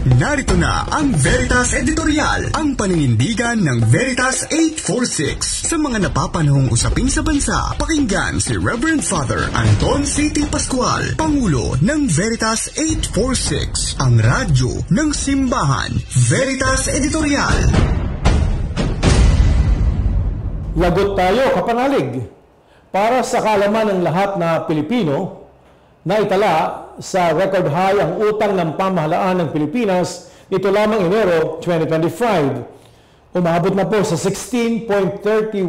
Narito na ang Veritas Editorial, ang paninindigan ng Veritas 846 sa mga napapanahong usapin sa bansa. Pakinggan si Reverend Father Anton C.T. Pascual, Pangulo ng Veritas 846, ang radyo ng simbahan. Veritas Editorial. Lagot tayo, kapanalig, para sa kaalaman ng lahat na Pilipino na itala sa record high ang utang ng pamahalaan ng Pilipinas nito lamang Enero 2025. Umabot na po sa 16.31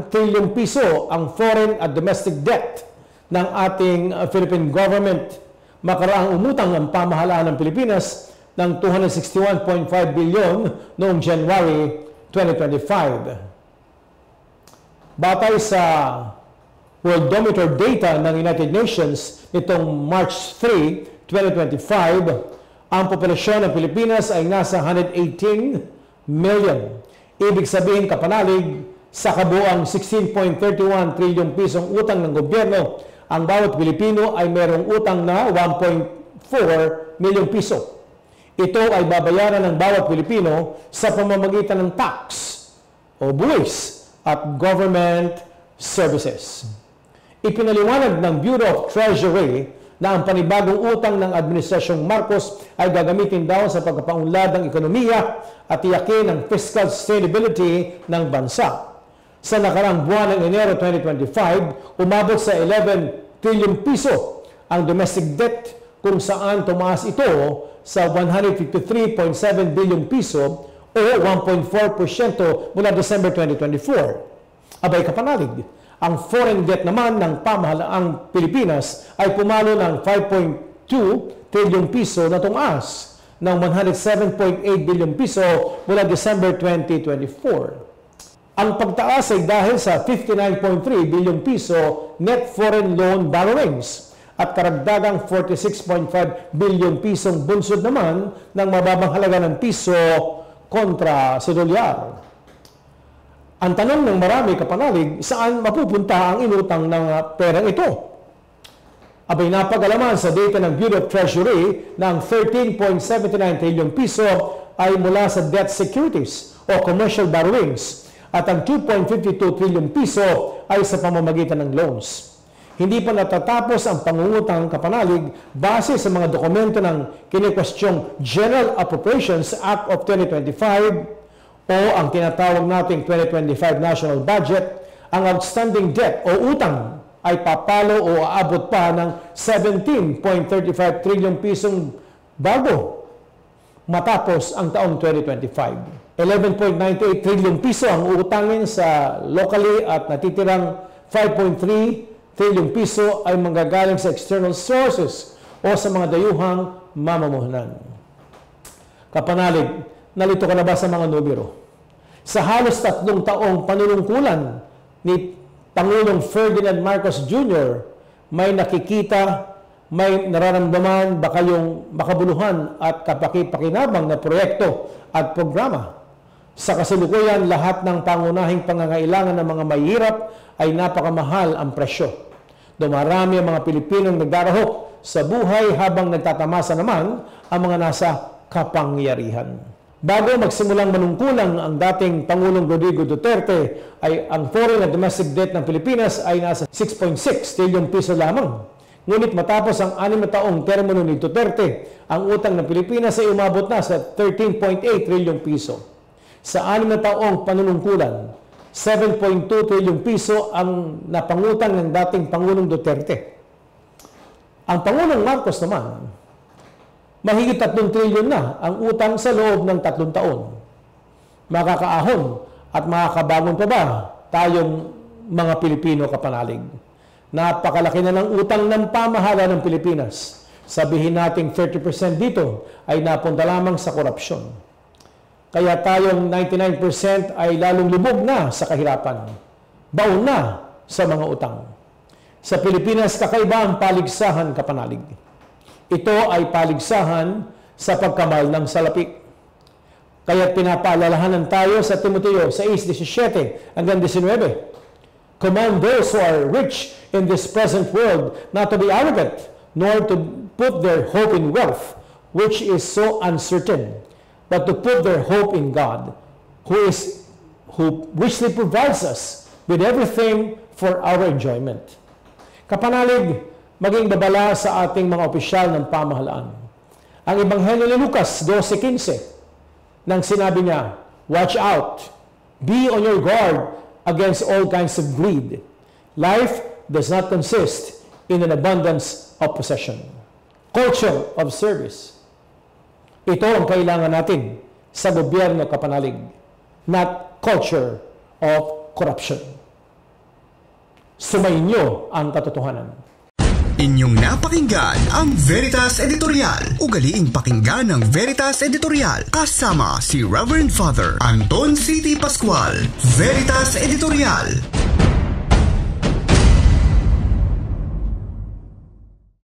trillion piso ang foreign at domestic debt ng ating Philippine government. Makaraang umutang ang pamahalaan ng Pilipinas ng 261.5 billion noong January 2025. Batay sa Worldometer data ng United Nations nitong March 3, 2025, ang populasyon ng Pilipinas ay nasa 118 million. Ibig sabihin, kapanalig, sa kabuang 16.31 trillion pisong utang ng gobyerno, ang bawat Pilipino ay merong utang na 1.4 milyong piso. Ito ay babayaran ng bawat Pilipino sa pamamagitan ng tax o buwis at government services. Ipinaliwanag ng Bureau of Treasury na ang panibagong utang ng Administrasyong Marcos ay gagamitin daw sa pagpapaunlad ng ekonomiya at tiyakin ang fiscal sustainability ng bansa. Sa nakarang buwan ng Enero 2025, umabot sa 11 trillion piso ang domestic debt kung saan tumaas ito sa 153.7 billion piso o 1.4% mula December 2024. Abay kapanalig, ang foreign debt naman ng pamahalaang Pilipinas ay pumalo ng 5.2 trillion piso na tumaas ng 107.8 billion piso mula December 2024. Ang pagtaas ay dahil sa 59.3 billion piso net foreign loan borrowings at karagdagang 46.5 billion pisong bunsod naman ng mababang halaga ng piso kontra sa dolyar. Ang tanong ng marami kapanalig, saan mapupunta ang inutang ng perang ito? Abay napag-alaman sa data ng Bureau of Treasury na ang 13.79 trillion piso ay mula sa debt securities o commercial borrowings at ang 2.52 trillion piso ay sa pamamagitan ng loans. Hindi pa natatapos ang pangungutang kapanalig base sa mga dokumento ng kinikwestyong General Appropriations Act of 2025 o ang tinatawag nating 2025 National Budget. Ang outstanding debt o utang ay papalo o aabot pa ng 17.35 trillion pisong bago matapos ang taong 2025. 11.98 trillion piso ang uutangin sa locally at natitirang 5.3 trillion piso ay manggagaling sa external sources o sa mga dayuhang mamamahunan. Kapanalig, nalito ka na ba sa mga numero? Sa halos 3 taong panunungkulan ni Pangulong Ferdinand Marcos Jr., may nakikita, may nararamdaman ba kayong makabuluhan at kapaki-pakinabang na proyekto at programa? Sa kasalukuyan, lahat ng pangunahing pangangailangan ng mga mahihirap ay napakamahal ang presyo. Dumarami ang mga Pilipinong nagdarahok sa buhay habang nagtatamasa naman ang mga nasa kapangyarihan. Bago magsimulang manungkulang ang dating Pangulong Rodrigo Duterte ay ang foreign at domestic debt ng Pilipinas ay nasa 6.6 trillion piso lamang. Ngunit matapos ang 6 na taong termino ni Duterte, ang utang ng Pilipinas ay umabot na sa 13.8 trillion piso. Sa 6 na taong panunungkulan, 7.2 trillion piso ang napangutang ng dating Pangulong Duterte. Ang Pangulong Marcos naman, mahigit 3 trilyon na ang utang sa loob ng 3 taon. Makakaahon at makakabangon pa ba tayong mga Pilipino kapanalig? Napakalaki na ng utang ng pamahalaan ng Pilipinas. Sabihin nating 30% dito ay napunta lamang sa korupsyon. Kaya tayong 99% ay lalong lubog na sa kahirapan. Baon na sa mga utang. Sa Pilipinas, kakaiba ang paligsahan kapanalig. Ito ay paligsahan sa pagkamal ng salapi. Kaya pinapaalalahanan tayo sa Timoteo 6:17 hanggang 19. Command those who are rich in this present world not to be arrogant, nor to put their hope in wealth, which is so uncertain, but to put their hope in God, who richly provides us with everything for our enjoyment. Kapanalig, maging babala sa ating mga opisyal ng pamahalaan. Ang Ebanghelyo ni Lucas 12:15, nang sinabi niya, "Watch out, be on your guard against all kinds of greed. Life does not consist in an abundance of possession." Culture of service. Ito ang kailangan natin sa gobyerno, kapanalig, not culture of corruption. Sumainyo ang katotohanan. Inyong napakinggan ang Veritas Editorial. Ugaliing pakinggan ng Veritas Editorial kasama si Reverend Father Anton C.T. Pascual. Veritas Editorial.